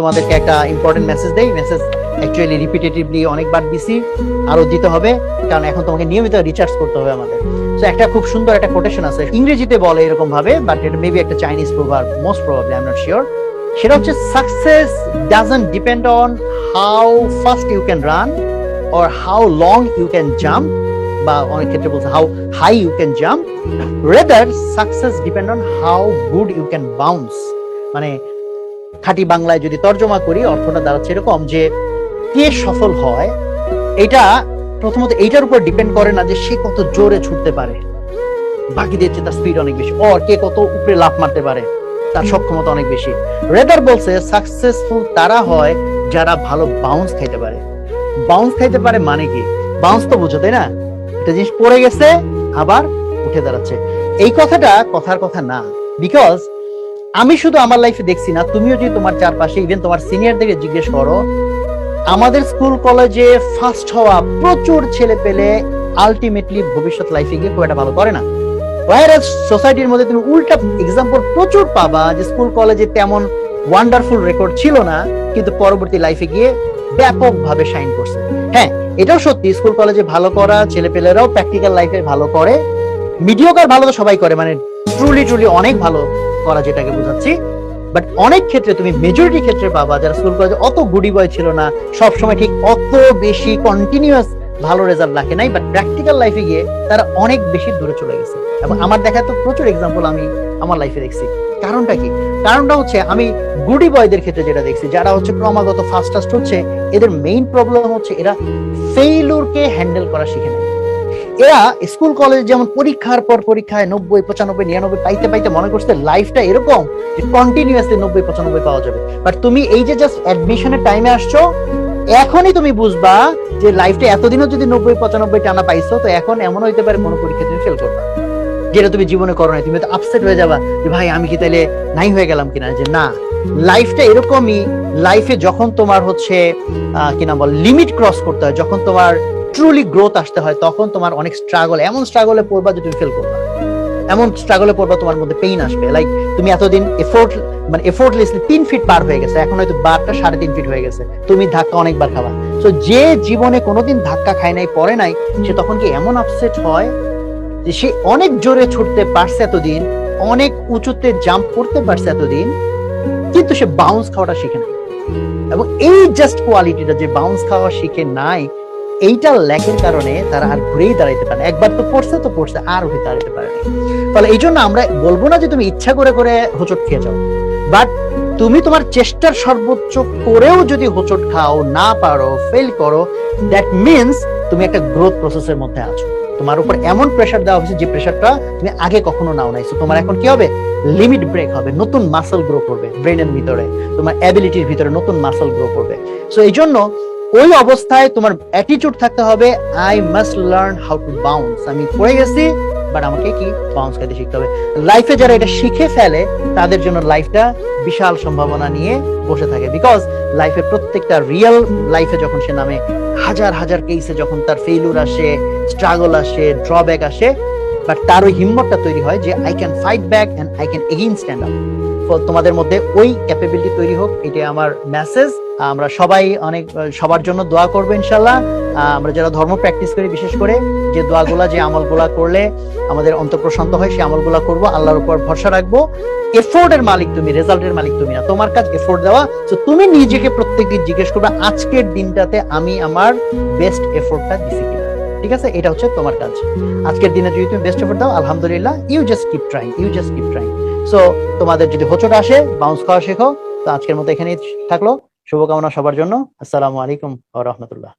তোমাদেরকে একটা important message দেই, মেসেজ অ্যাকচুয়ালি রিপিটেটিভলি অনেকবার দিছি, আরো দিতে হবে, কারণ এখন তোমাকে নিয়মিত রিচার্জ করতে হবে আমাদের। তো একটা খুব সুন্দর একটা কোটেশন আছে, ইংরেজিতে বলে এরকম ভাবে, বাট এটা মেবি একটা চাইনিজ প্রভাব, most probably, I am not sure. সেটা হচ্ছে success doesn't depend on how fast you can run or how long you can jump, বা অনেক ক্ষেত্রে বলছে how high you can jump, rather success depend on how good you can bounce. মানে খাঁটি বাংলায় যদি তর্জমা করি, অর্থটা দাঁড়াচ্ছে এরকম যে কে সফল হয় এটা প্রথমত এইটার উপর ডিপেন্ড করে না যে সে কত জোরে ছুটতে পারে, বাকিদের চেয়ে তার স্পিড অনেক বেশি, অর কে কত উপরে লাফ মারতে পারে, তার সক্ষমতা অনেক বেশি। রেদার বলছে সাকসেসফুল তারা হয় যারা ভালো বাউন্স খাইতে পারে। বাউন্স খাইতে পারে মানে কি? বাউন্স তো বুঝো, তাই না? একটা জিনিস পড়ে গেছে আবার উঠে দাঁড়াচ্ছে। এই কথাটা কথার কথা না, বিকজ আমি শুধু আমার লাইফে দেখছি না, তুমিও যদি তোমার চারপাশে ইভেন তোমার সিনিয়রদেরকে জিজ্ঞেস করো, আমাদের স্কুল কলেজে ফার্স্ট হওয়া প্রচুর ছেলে পেলে আলটিমেটলি ভবিষ্যৎ লাইফে গিয়ে খুব একটা ভালো করে না। ওয়াইরাস সোসাইটির মধ্যে তুমি উল্টা এক্সাম্পল প্রচুর পাবা যে স্কুল কলেজে তেমন ওয়ান্ডারফুল রেকর্ড ছিল না, কিন্তু পরবর্তী লাইফে গিয়ে ব্যাপকভাবে শাইন করছে। হ্যাঁ, এটাও সত্যি, স্কুল কলেজে ভালো করা ছেলেপেলেরাও প্র্যাকটিক্যাল লাইফে ভালো করে। মিডিওকার ভালো তো সবাই করে, মানে ট্রুলি অনেক ভালো করা যেটাকে বোঝাচ্ছি। বাট অনেক ক্ষেত্রে তুমি মেজরিটি ক্ষেত্রে পাবা যারা স্কুল কলেজে অত গুডি বয় ছিল না, সবসময় ঠিক অত বেশি কন্টিনিউয়াস ভালো রেজাল্ট রাখে নাই, বাট প্র্যাকটিক্যাল লাইফে গিয়ে তারা অনেক বেশি দূরে চলে গেছে। এবং আমার দেখা তো প্রচুর এক্সাম্পল আমি আমার লাইফে দেখছি। কারণটা কি? কারণটা হচ্ছে আমি গুডি বয়দের ক্ষেত্রে যেটা দেখছি, যারা হচ্ছে ক্রমাগত ফাস্ট হচ্ছে, এদের মেইন প্রবলেম হচ্ছে এরা ফেইলুরকে হ্যান্ডেল করা শিখে নেয়। এরা স্কুল কলেজ যেমন পরীক্ষার পর পরীক্ষায় 90, 95, 99 পাইতে পাইতে মনে করছে লাইফটা এরকম যে কন্টিনিউয়াসলি 90, 95 পাওয়া যাবে। বাট তুমি এই যে জাস্ট অ্যাডমিশনের টাইমে আসছো, এখনই তুমি বুঝবা যে লাইফটা এতদিনও যদি 90, 95 টানা পাইছো, তো এখন এমন হইতে পারে কোনো পরীক্ষা তুমি ফেল করবা, যেটা তুমি জীবনে করো নাই। তুমি তো আপসেট হয়ে যাবা যে ভাই আমি কি তাইলে নাই হয়ে গেলাম কিনা। যে না, লাইফটা এরকমই। লাইফে যখন তোমার হচ্ছে কিনা বল লিমিট ক্রস করতে হয়, যখন তোমার ট্রুলি গ্রোথ আসতে হয়, তখন তোমার অনেক স্ট্রাগল, এমন স্ট্রাগলে পড়বা যে তুমি ফেল করবা, এমন স্ট্রাগলে পড়বা তোমার মধ্যে পেইন আসবে। লাইক তুমি এতদিন এফোর্টলেসলি 3 ফিট পার হয়ে গেছে, এখন হয়তো বারটা 3.5 ফিট হয়ে গেছে, তুমি ধাক্কা অনেকবার খাবা। তো যে জীবনে কোনোদিন ধাক্কা খায় নাই, পড়ে নাই, সে তখন কি এমন আপসেট হয় যে সে অনেক জোরে ছুটতে পারছে এতদিন, অনেক উঁচুতে জাম্প করতে পারছে এতদিন, কিন্তু সে বাউন্স খাওয়াটা শিখে নাই। এবং এই জাস্ট কোয়ালিটিটা যে বাউন্স খাওয়া শিখে নাই, এইটা ল্যাকের কারণে তারা আর ঘুরেই দাঁড়াইতে পারে না। একবার তো পড়ছে আর উঠে দাঁড়াইতে পারে না। ফলে এই জন্য আমরা বলবো না যে তুমি ইচ্ছা করে করে হোঁচট খেয়ে যাও, বাট তুমি তোমার চেষ্টার সর্বোচ্চ করেও যদি হোঁচট খাও, না পারো, ফেল করো, দ্যাট মিনস তুমি একটা গ্রোথ প্রসেসের মধ্যে আছো। তোমার উপর এমন প্রেসার দেওয়া হয়েছে যে প্রেসারটা তুমি আগে কখনো নাও নাই। তোমার এখন কি হবে? লিমিট ব্রেক হবে, নতুন মাসল গ্রো করবে ব্রেনের ভিতরে, তোমার অ্যাবিলিটির ভিতরে নতুন মাসল গ্রো করবে। সো এই জন্য ওই অবস্থায় তোমার অ্যাটিটিউড থাকতে হবে, I must learn how to bounce. আমি পড়ে গেছি, বাট আমাকে কি বাউন্স খাইতে শিখতে হবে। লাইফে যারা এটা শিখে ফেলে, তাদের জন্য লাইফটা বিশাল সম্ভাবনা নিয়ে বসে থাকে। বিকজ লাইফে প্রত্যেকটা রিয়েল লাইফে যখন সে নামে, হাজার হাজার কেসে যখন তার ফেইলুর আসে, স্ট্রাগল আসে, ড্রব্যাক আসে, বাট তার ওই হিম্মতটা তৈরি হয় যে I can fight back end I can again stand up. তোমাদের মধ্যে ওই ক্যাপাবিলিটি তৈরি হোক, এটা আমার মেসেজ। আমরা সবাই সবার জন্য দোয়া করবো ইনশাল্লাহ। আমরা যারা ধর্ম প্র্যাকটিস করি, বিশেষ করে যে দোয়াগুলা, যে আমলগুলা করলে আমাদের অন্তর প্রশান্ত হয়, সেই আমলগুলা করবো, আল্লাহর উপর ভরসা রাখবো। এফোর্টের মালিক তুমি, রেজাল্টের মালিক তুমি না। তোমার কাজ এফোর্ট দেওয়া। তো তুমি নিজেকে প্রত্যেকদিন জিজ্ঞেস করবে, আজকের দিনটাতে আমি আমার বেস্ট এফোর্টটা দিছি কিনা। ঠিক আছে, এটা হচ্ছে তোমার কাজ। আজকের দিনে যদি তুমি বেস্ট এফোর্ট দাও, আলহামদুলিল্লাহ, you just keep trying. So তোমাদের যদি হোঁচট আসে, বাউন্স খাওয়া শেখো। তো আজকের মতো এখানেই থাকলো। শুভকামনা সবার জন্য। আসসালামু আলাইকুম ওয়া রাহমাতুল্লাহ।